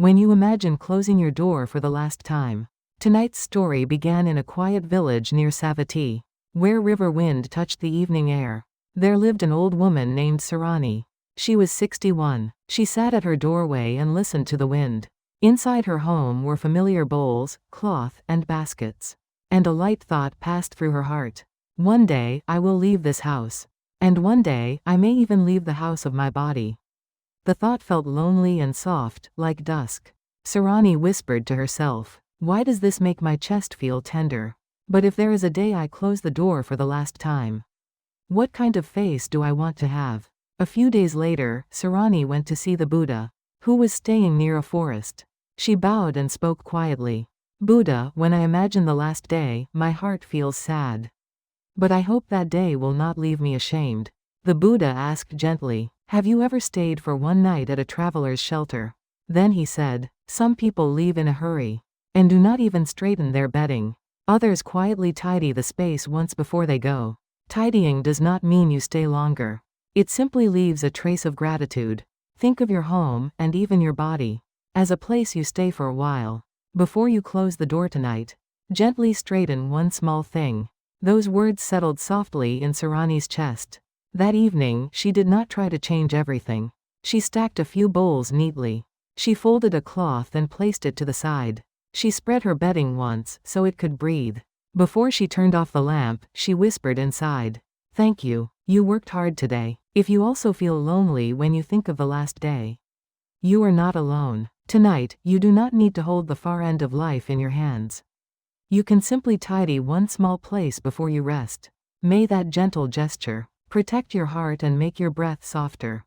When you imagine closing your door for the last time. Tonight's story began in a quiet village near Savati, where river wind touched the evening air. There lived an old woman named Sarani. She was 61. She sat at her doorway and listened to the wind. Inside her home were familiar bowls, cloth, and baskets. And a light thought passed through her heart. One day, I will leave this house. And one day, I may even leave the house of my body. The thought felt lonely and soft, like dusk. Sarani whispered to herself, "Why does this make my chest feel tender? But if there is a day I close the door for the last time, what kind of face do I want to have?" A few days later, Sarani went to see the Buddha, who was staying near a forest. She bowed and spoke quietly. "Buddha, when I imagine the last day, my heart feels sad. But I hope that day will not leave me ashamed." The Buddha asked gently, "Have you ever stayed for one night at a traveler's shelter?" Then he said, "Some people leave in a hurry, and do not even straighten their bedding. Others quietly tidy the space once before they go. Tidying does not mean you stay longer. It simply leaves a trace of gratitude. Think of your home, and even your body, as a place you stay for a while. Before you close the door tonight, gently straighten one small thing." Those words settled softly in Sarani's chest. That evening, she did not try to change everything. She stacked a few bowls neatly. She folded a cloth and placed it to the side. She spread her bedding once, so it could breathe. Before she turned off the lamp, she whispered inside, "Thank you. You worked hard today." If you also feel lonely when you think of the last day, you are not alone. Tonight, you do not need to hold the far end of life in your hands. You can simply tidy one small place before you rest. May that gentle gesture protect your heart and make your breath softer.